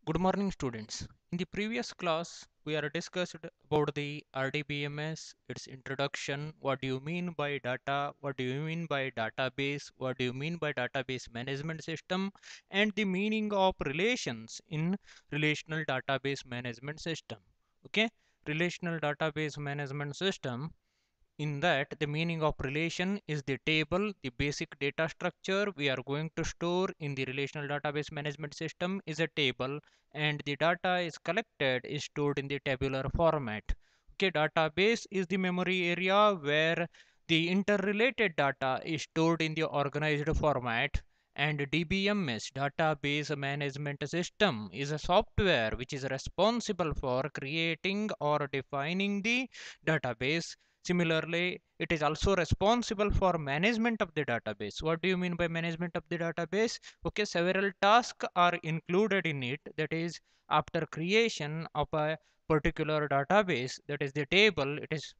Good morning, students. In the previous class, we are discussed about the RDBMS, its introduction, what do you mean by data, what do you mean by database, what do you mean by database management system, and the meaning of relations in relational database management system. Okay, relational database management system, in that the meaning of relation is the table, the basic data structure we are going to store in the relational database management system is a table, and the data is collected is stored in the tabular format. Okay, database is the memory area where the interrelated data is stored in the organized format, and DBMS, database management system, is a software which is responsible for creating or defining the database. Similarly, it is also responsible for management of the database. What do you mean by management of the database? Okay, several tasks are included in it. That is, after creation of a particular database, that is the table, it is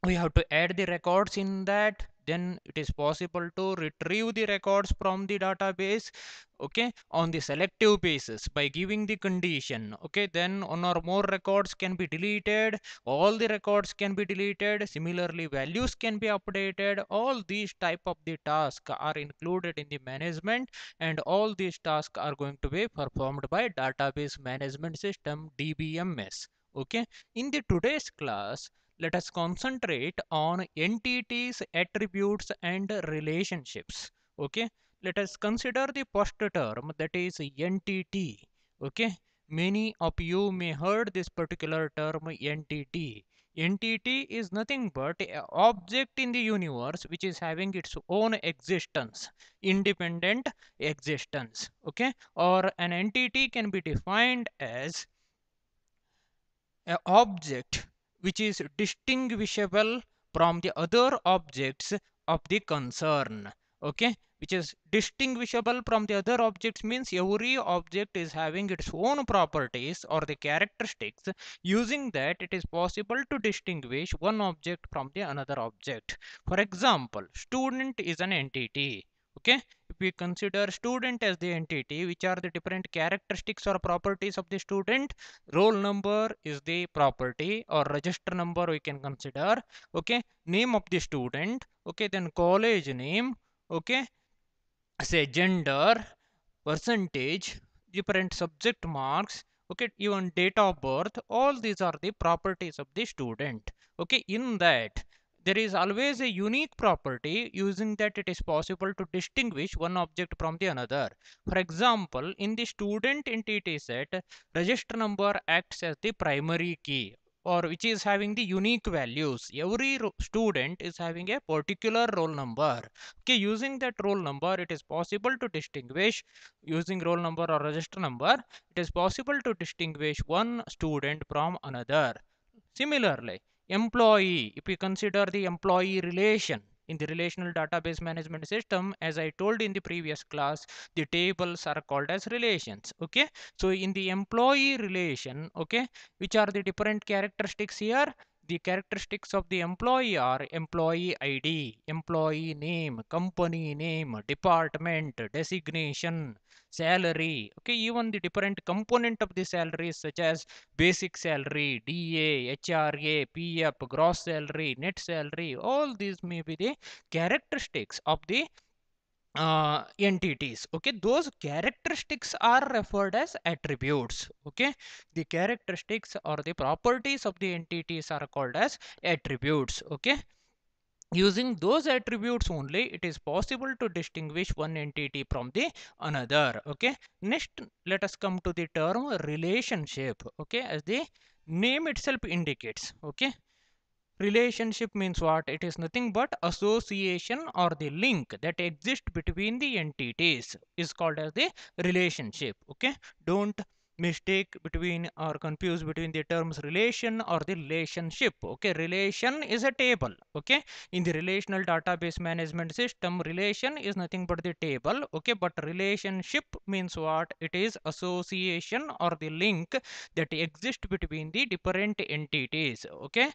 we have to add the records in that. Then it is possible to retrieve the records from the database, okay, on the selective basis by giving the condition. Okay, then one or more records can be deleted, all the records can be deleted, similarly values can be updated. All these type of the tasks are included in the management, and all these tasks are going to be performed by database management system, DBMS. Okay, in the today's class, let us concentrate on entities, attributes, and relationships. Okay, let us consider the first term, that is entity. Okay, many of you may heard this particular term entity. Entity is nothing but an object in the universe which is having its own existence, independent existence. Okay, or an entity can be defined as a object which is distinguishable from the other objects of the concern. Okay, which is distinguishable from the other objects means every object is having its own properties or the characteristics. Using that, it is possible to distinguish one object from the another object. For example, student is an entity. Okay, if we consider student as the entity, which are the different characteristics or properties of the student? Roll number is the property or register number we can consider. Okay, name of the student. Okay, then college name. Okay, say gender, percentage, different subject marks. Okay, even date of birth. All these are the properties of the student. Okay, in that there is always a unique property. Using that, it is possible to distinguish one object from the another. For example, in the student entity set, register number acts as the primary key, or which is having the unique values. Every student is having a particular roll number. Okay, using that roll number, it is possible to distinguish. Using roll number or register number, it is possible to distinguish one student from another. Similarly, employee, if we consider the employee relation in the relational database management system, as I told in the previous class, the tables are called as relations. Okay, so in the employee relation, okay, which are the different characteristics here? The characteristics of the employee are employee ID, employee name, company name, department, designation, salary. Okay, even the different component of the salaries such as basic salary, DA, HRA, PF, gross salary, net salary, all these may be the characteristics of the entities. Okay, those characteristics are referred as attributes. Okay, the characteristics or the properties of the entities are called as attributes. Okay, using those attributes only, it is possible to distinguish one entity from the another. Okay, next let us come to the term relationship. Okay, as the name itself indicates. Okay, relationship means what? It is nothing but association or the link that exists between the entities is called as the relationship. Okay, don't mistake between or confuse between the terms relation or the relationship. Okay, relation is a table. Okay, in the relational database management system, relation is nothing but the table. Okay, but relationship means what? It is association or the link that exists between the different entities. Okay,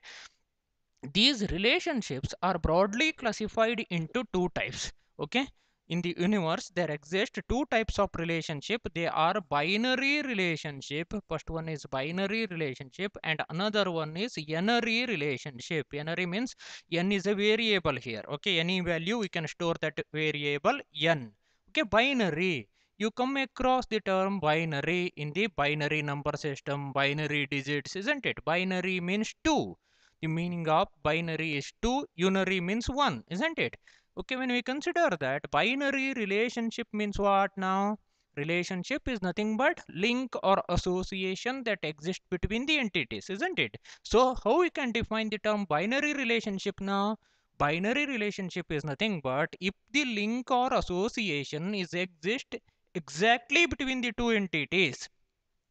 these relationships are broadly classified into two types. Okay, in the universe there exist two types of relationship. They are binary relationship. First one is binary relationship and another one is n-ary relationship. N-ary means n is a variable here. Okay, any value we can store that variable n. Okay, binary. You come across the term binary in the binary number system, binary digits, isn't it? Binary means 2. The meaning of binary is 2, unary means 1, isn't it? Okay, when we consider that, binary relationship means what now? Relationship is nothing but link or association that exists between the entities, isn't it? So how we can define the term binary relationship now? Binary relationship is nothing but if the link or association is exist exactly between the two entities,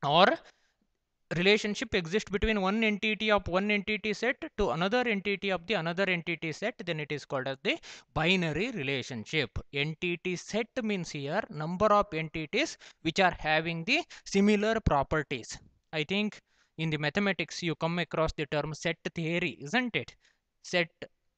or relationship exists between one entity of one entity set to another entity of the another entity set, then it is called as the binary relationship. Entity set means here number of entities which are having the similar properties. I think in the mathematics you come across the term set theory, isn't it? Set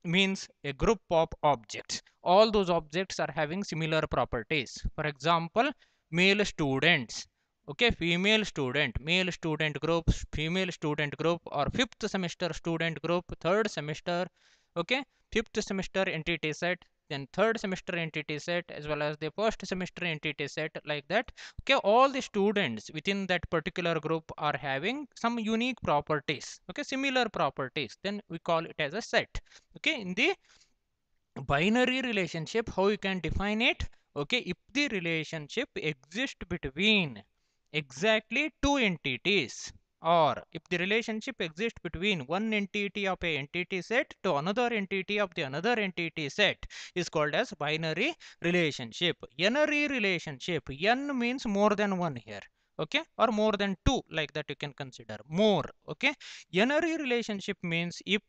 means a group of objects. All those objects are having similar properties. For example, male students, okay, female student, male student group, female student group, or fifth semester student group, third semester, okay, fifth semester entity set, then third semester entity set, as well as the first semester entity set, like that. Okay, all the students within that particular group are having some unique properties, okay, similar properties, then we call it as a set. Okay, in the binary relationship, how you can define it? Okay, if the relationship exists between exactly two entities, or if the relationship exists between one entity of a entity set to another entity of the another entity set, is called as binary relationship. N-ary relationship, n means more than one here, okay, or more than two, like that you can consider more. Okay, n-ary relationship means if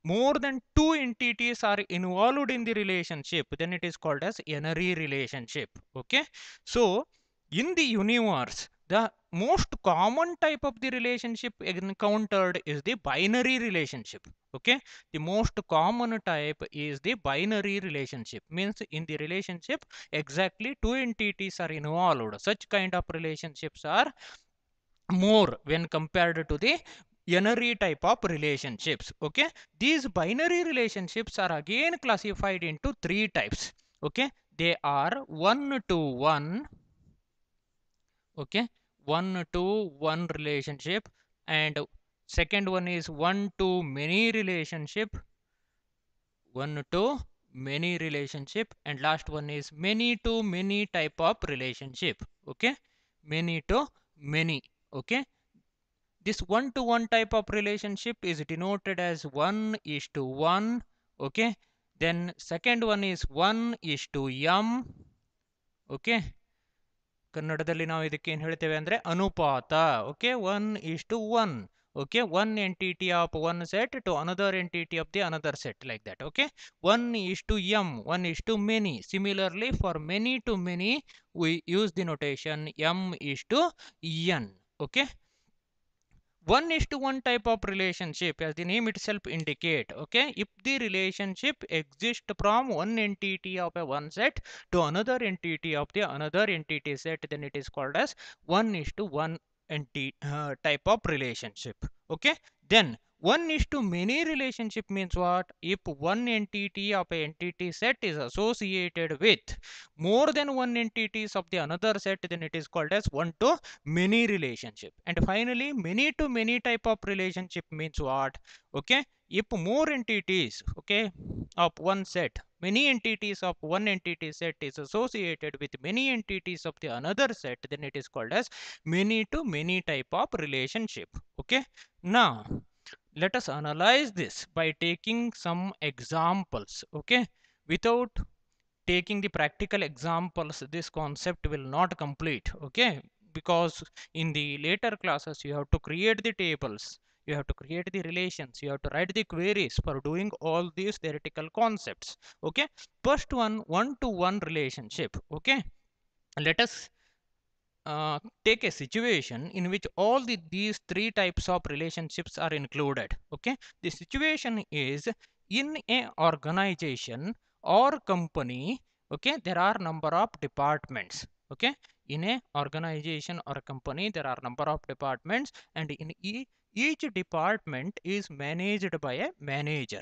more than two entities are involved in the relationship, then it is called as n-ary relationship. Okay, so in the universe the most common type of the relationship encountered is the binary relationship. Okay, the most common type is the binary relationship, means in the relationship exactly two entities are involved. Such kind of relationships are more when compared to the n-ary type of relationships. Okay, these binary relationships are again classified into three types. Okay, they are one to one, okay, one to one relationship, and second one is one to many relationship, one to many relationship, and last one is many to many type of relationship. Okay, many to many. Okay, this one to one type of relationship is denoted as 1 is to 1. Okay, then second one is 1 is to m. Okay, ಕನ್ನಡದಲ್ಲಿ ನಾವು ಇದಕ್ಕೆ ಏನು ಹೇಳ್ತೇವೆ ಅಂದರೆ ಅನುಪಾತ. Okay, 1 is to 1. Okay, one entity of one set to another entity of the another set, like that. Okay, 1 is to m, 1 is to many. Similarly, for many to many we use the notation m is to n. Okay, one is to one type of relationship, as the name itself indicate. Okay, if the relationship exists from one entity of a one set to another entity of the another entity set, then it is called as one is to one type of relationship. Okay, then one is to many relationship means what? If one entity of a entity set is associated with more than one entities of the another set, then it is called as one to many relationship. And finally, many to many type of relationship means what? Okay, if more entities, okay, of one set, many entities of one entity set is associated with many entities of the another set, then it is called as many to many type of relationship. Okay, now let us analyze this by taking some examples. Okay, without taking the practical examples, this concept will not complete. Okay, because in the later classes you have to create the tables, you have to create the relations, you have to write the queries for doing all these theoretical concepts. Okay, first one to one relationship. Okay, let us take a situation in which all these three types of relationships are included. Okay, the situation is in a organization or company Okay, there are number of departments. Okay, in a organization or a company there are number of departments, and in each department is managed by a manager.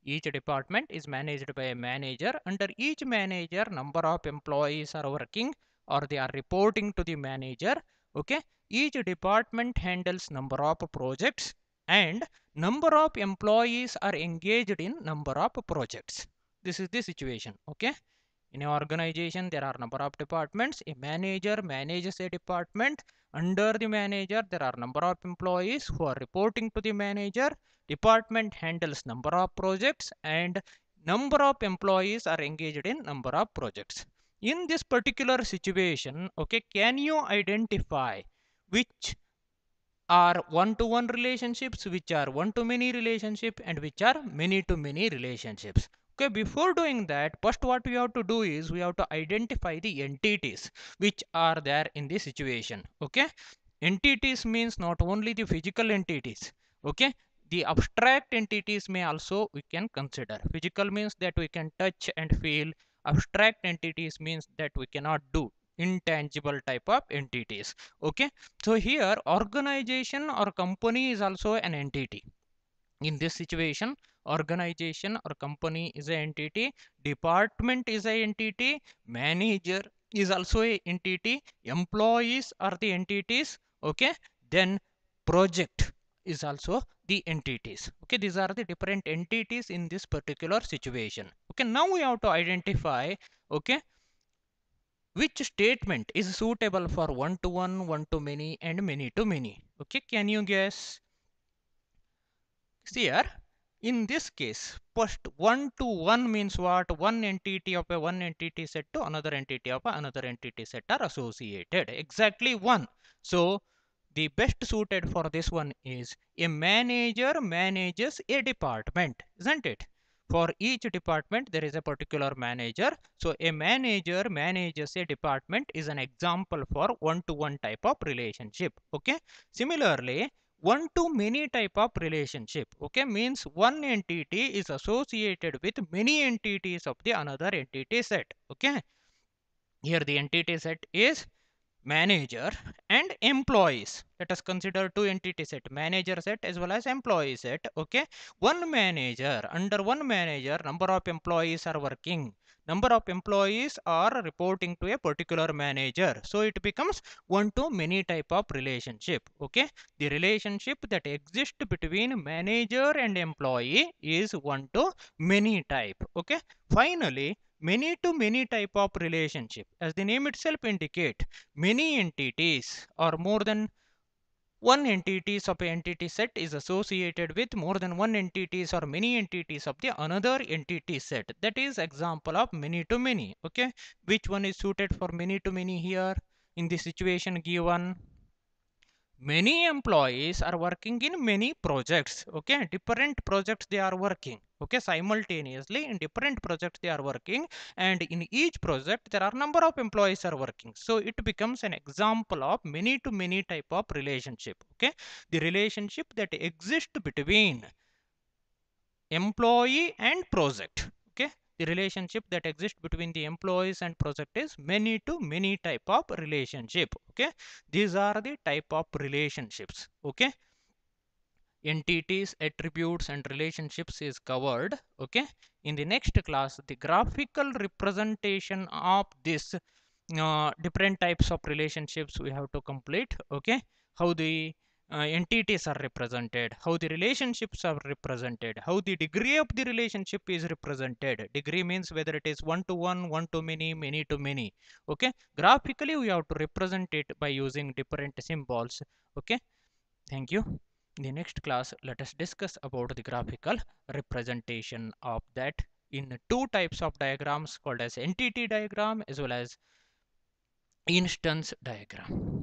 Each department is managed by a manager. Under each manager, number of employees are working or they are reporting to the manager. Okay, each department handles number of projects, and number of employees are engaged in number of projects. This is the situation. Okay, in an organization there are number of departments. A manager manages a department. Under the manager there are number of employees who are reporting to the manager. Department handles number of projects, and number of employees are engaged in number of projects. In this particular situation, okay, can you identify which are one-to-one relationships, which are one-to-many relationship, and which are many-to-many relationships? Okay, before doing that, first what we have to do is we have to identify the entities which are there in the situation. Okay, entities means not only the physical entities. Okay, the abstract entities may also we can consider. Physical means that we can touch and feel. Abstract entities means that we cannot do, intangible type of entities. Okay, so here organization or company is also an entity. In this situation, organization or company is an entity, department is an entity, manager is also a entity, employees are the entities. Okay, then project is also the entities. Okay, these are the different entities in this particular situation. Okay, now we have to identify, okay, which statement is suitable for one to one, one to many, and many to many. Okay, can you guess? See here, in this case, first one to one means what? One entity of a one entity set to another entity of another entity set are associated. Exactly one. So the best suited for this one is a manager manages a department, isn't it? For each department there is a particular manager. So a manager manages a department is an example for one to one type of relationship. Okay, similarly one to many type of relationship, okay, means one entity is associated with many entities of the another entity set. Okay, here the entity set is manager and employees. Let us consider two entity set, manager set as well as employee set. Okay, one manager, under one manager number of employees are working, number of employees are reporting to a particular manager, so it becomes one to many type of relationship. Okay, the relationship that exists between manager and employee is one to many type. Okay, finally many to many type of relationship, as the name itself indicate, many entities or more than one entities of a entity set is associated with more than one entities or many entities of the another entity set. That is example of many to many. Okay, which one is suited for many to many here in the situation given? Many employees are working in many projects. Okay, different projects they are working. Okay, simultaneously in different projects they are working, and in each project there are number of employees are working, so it becomes an example of many to many type of relationship. Okay, the relationship that exists between employee and project. Okay, the relationship that exists between the employees and project is many to many type of relationship. Okay, these are the type of relationships. Okay, entities, attributes, and relationships is covered. Okay, in the next class the graphical representation of this different types of relationships we have to complete. Okay, how the entities are represented, how the relationships are represented, how the degree of the relationship is represented. Degree means whether it is one to one, one to many, many to many. Okay, graphically we have to represent it by using different symbols. Okay, thank you. In the next class let us discuss about the graphical representation of that in two types of diagrams called as entity diagram as well as instance diagram.